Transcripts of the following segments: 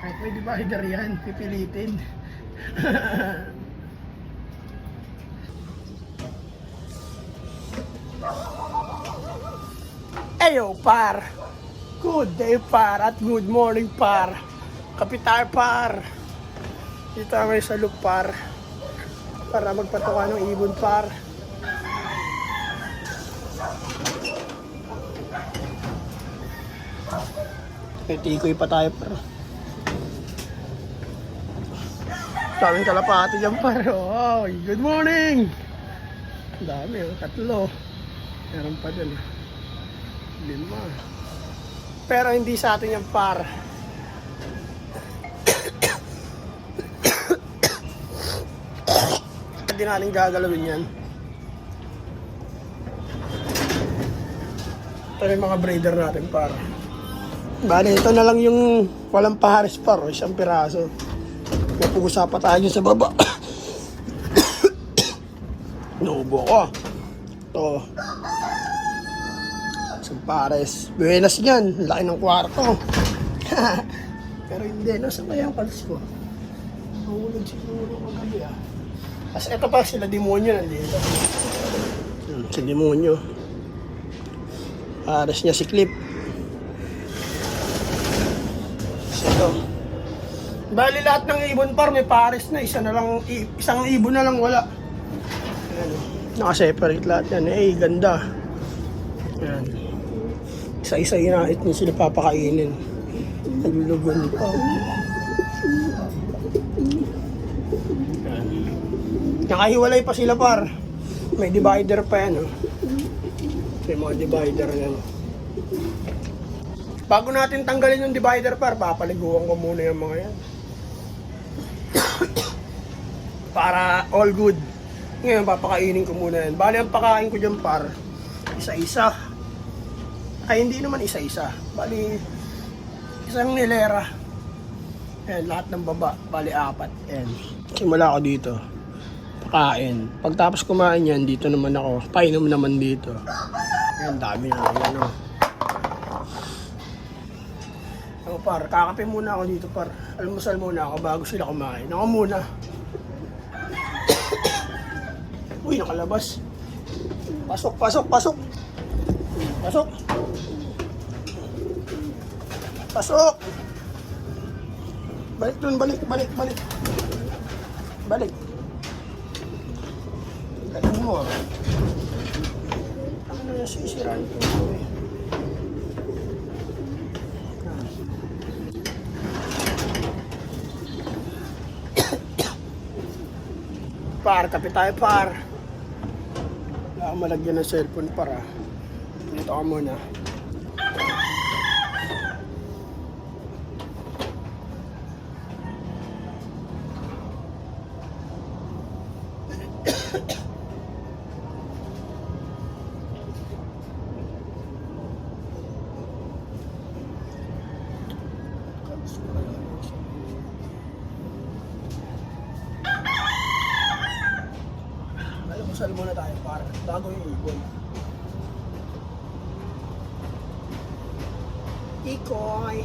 Kahit may divider yan, pipilitin. Eyo par, good day par at good morning par. Kapitar par. Dito kami sa loop par para magpatuka ng ibon par. May tikoy pa tayo par. Daming kalapati dyan par. Oh, good morning. Dami oh, 3. Meron pa dyan 5. Pero hindi sa atin yung par. Hindi natin gagalawin yan. Ito yung mga breeder natin par. Bale, ito na lang yung walang paharis par. Isang piraso. May pusa pa tayo sa baba. Nubo ko. Ito. Pares. Buenas yan. Laki ng kwarto. Pero hindi. Nasa ba yung palis ko? Mahulog siguro magabi ah. Kasi ito pa sila demonyo nandito. Si demonyo. Pares niya si Clip. So ito. Bali lahat ng ibon par may pares na. Isang ibon na lang wala. Ayan. Naka-separate lahat yan. Eh, ganda. Ayan. Isa-isa inahit niya sila papakainin. Naglulugon pa. Nakahiwalay pa sila par. May divider pa yan. Oh. May mga divider yan. Bago natin tanggalin yung divider par, papaliguan ko muna yung mga yan. Para all good. Ngayon papakainin ko muna yan. Bali ang pakain ko dyan par, isa-isa. Ay, hindi naman isa-isa. Bali, isang nilera. Ayan, lahat ng baba. Bali, 4. Ayan. Simula ako dito. Pakain. Pagtapos kumain yan, dito naman ako. Painom naman dito. Ayan, dami na. Ayan, o. Ako, par. Kakape muna ako dito, par. Almusal muna ako bago sila kumain. Ako muna. Uy, nakalabas. Pasok, pasok, pasok. Pasok. Pasok. Balik dun, balik. Balik. Balik mo. Ano na sisirain ko eh. Par, kape tayo par. Wala akong malagyan ng cellphone para. Dito ka muna. Almusal muna tayo para bago yung ibon. Ikoy.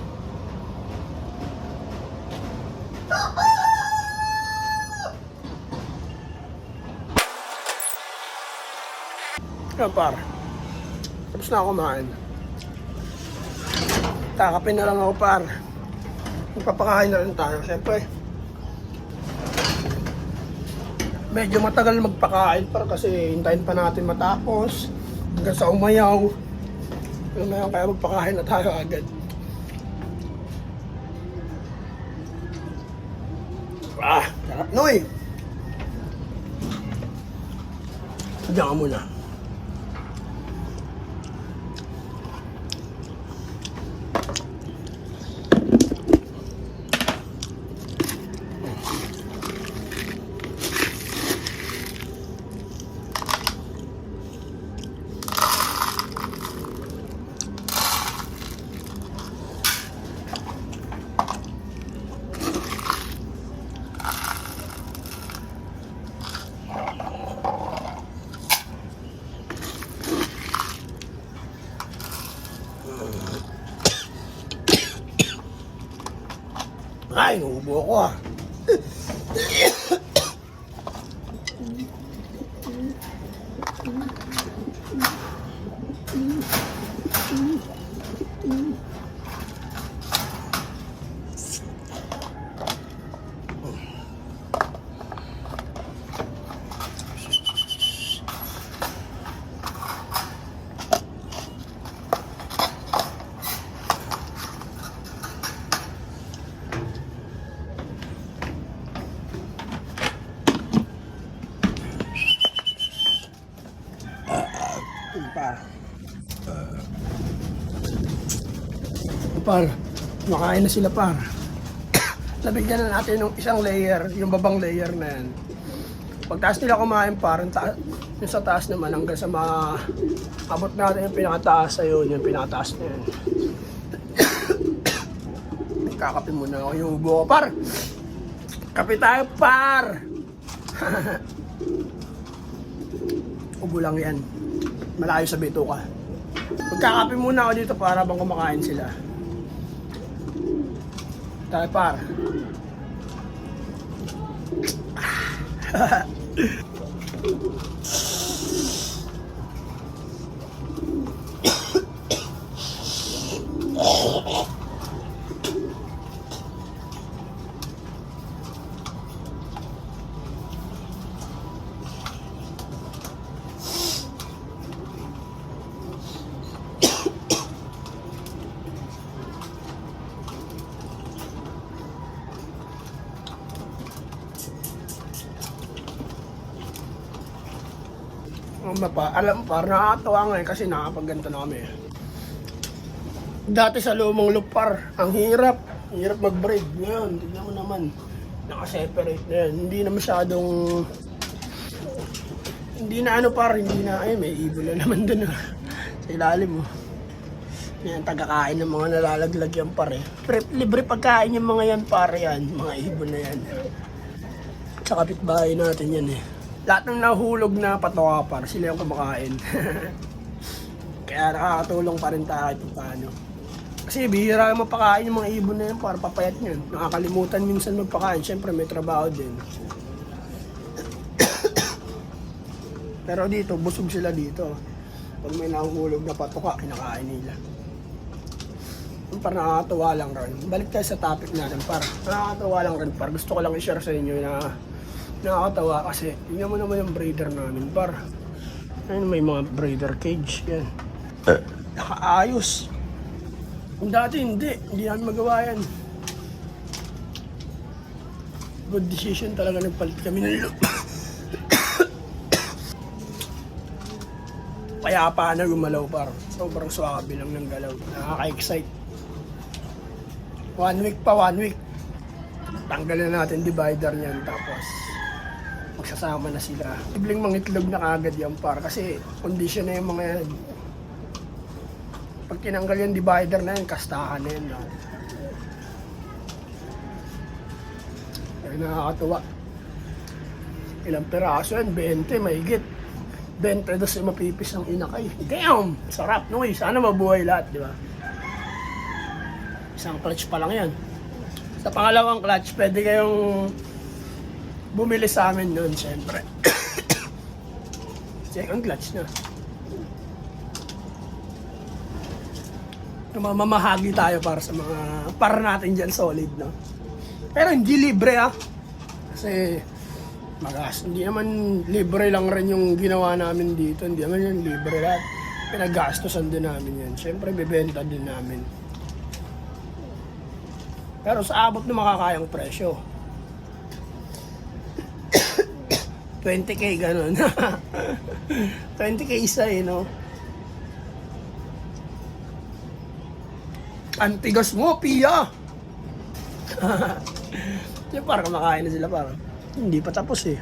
Ayan par. Tapos na ako kumain. Kakapin na lang ako par. Magpapakain na rin tayo. Siyempre, medyo matagal magpakain par kasi hintayin pa natin matapos. Hanggang sa umayaw. Ngayon kaya magpakain na tayo agad. Ah, sarap noy. Diyan ka muna. Ay, nuubo ako ah. Par, makain na sila par. Nabigyan na natin yung isang layer, yung babang layer na yan. Pagtaas nila kumain par, yung sa taas naman hanggang sa abot natin yung pinakataas ayun, yung pinakataas na yan. Kakape muna ako yung ubo ko par. Kape tayo par. Ubo lang yan. Malayo sa bituka. Magkakape muna ako dito para bang kumakain sila. Tayo par. Alam par, nakakatawa ngayon kasi nakapagganto na kami. Dati sa lumang loop par, ang hirap mag-braid. Ngayon, tignan mo naman, naka-separate na yan. Hindi na masyadong, hindi na ano par, hindi na, ay may ibon na naman dun sa ilalim mo. Yan, tagakain ng mga nalalaglag yan par eh. Libre pagkain yung mga yan par yan, mga ibon na yan. Sa kapitbahay natin yan eh. Lahat ng nahulog na patoka par, sila yung kumakain. Kaya nakakatulong pa rin tayo paano. Kasi bihira mapakain yung mga ibon na yan para papayat nyo. Nakakalimutan minsan magpakain, syempre may trabaho din. Pero dito, busog sila dito. Pag may nahulog na patoka, kinakain nila. Para nakakatawa lang rin. Balik tayo sa topic natin par. Nakakatawa lang rin par. Gusto ko lang i-share sa inyo na nakakatawa kasi tingnan mo naman yung breeder namin par. Ayun, may mga breeder cage yan. Nakaayos. Dati hindi namin magawa yan. Good decision talaga, nagpalit kami ng loop. Payapa na gumalaw par. Sobrang swabe lang ng galaw. Nakaka-excite. 1 week. Tanggalin natin divider niyan tapos magsasama na sila. Ibling mangitlog na kagad yan par kasi condition na yung mga yan. Pag tinanggal yung divider na yan, kastahan na yan. Ay, nakakatuwa. Ilang peraso yan? 20, mahigit. 20 dos yung mapipis ng inakay. Damn! Sarap, no? Sana mabuhay lahat, di ba? Isang clutch pa lang yan. Sa pangalawang clutch, pwede kayong bumili sa amin nun, syempre. Second clutch na. Mamamahagi tayo para natin dyan solid, no? Pero hindi libre, kasi hindi naman libre lang rin yung ginawa namin dito. Hindi naman yung libre lahat. Pinagastosan din namin yan. Syempre, bibenta din namin. Pero sa abot na makakayang presyo. 20k ganun. 20k isa no? Antigas mo, Pia! Yung parang kumakain na sila parang. Hindi pa tapos eh.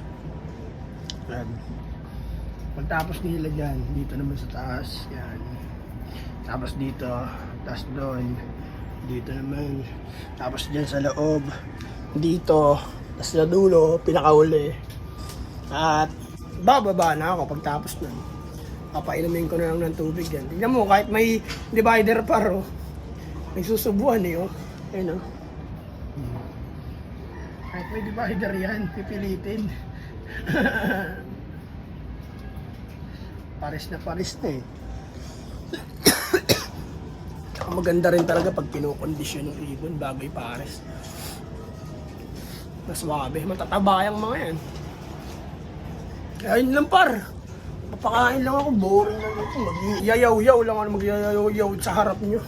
Pagtapos nila dyan, dito naman sa taas. Yan. Tapos dito, tapos doon. Dito naman. Tapos dyan sa loob. Dito. Tapos sa dulo, pinakauli. At bababa na ako pagtapos nun. Papailamin ko na lang ng tubig yan. Tignan mo, kahit may divider par, may susubuan eh. Ayun Kahit may divider yan, pipilitin. Pares na eh. Tsaka maganda rin talaga pag kinokondisyon ng ibon bago ipares. Mas swabe, matataba yung mga yan. Ayun lang par. Papakain lang ako, boring lang ako. Magyayaw-yaw lang ako, magyayaw-yaw sa harap nyo.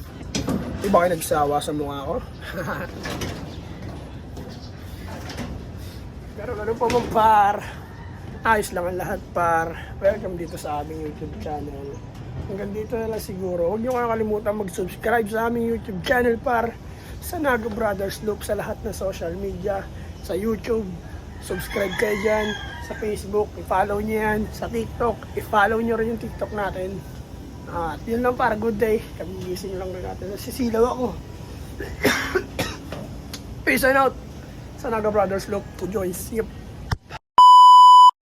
Di ba kayo nagsawa sa mukha ko? Pero ganun pa man par. Ayos lang ang lahat par. Welcome dito sa aming YouTube channel. Hanggang dito na lang siguro. Huwag nyo kakalimutan mag-subscribe sa aming YouTube channel par. Sa Nago Brothers Loop sa lahat ng social media. Sa YouTube, subscribe kayo dyan. Sa Facebook, i-follow nyo yan. Sa TikTok, i-follow nyo rin yung TikTok natin. At yun lang para good day. Kagigising lang rin natin. Nasisilaw ako. Peace and out. Sa Naga Brothers Loop to Joyce. Yep.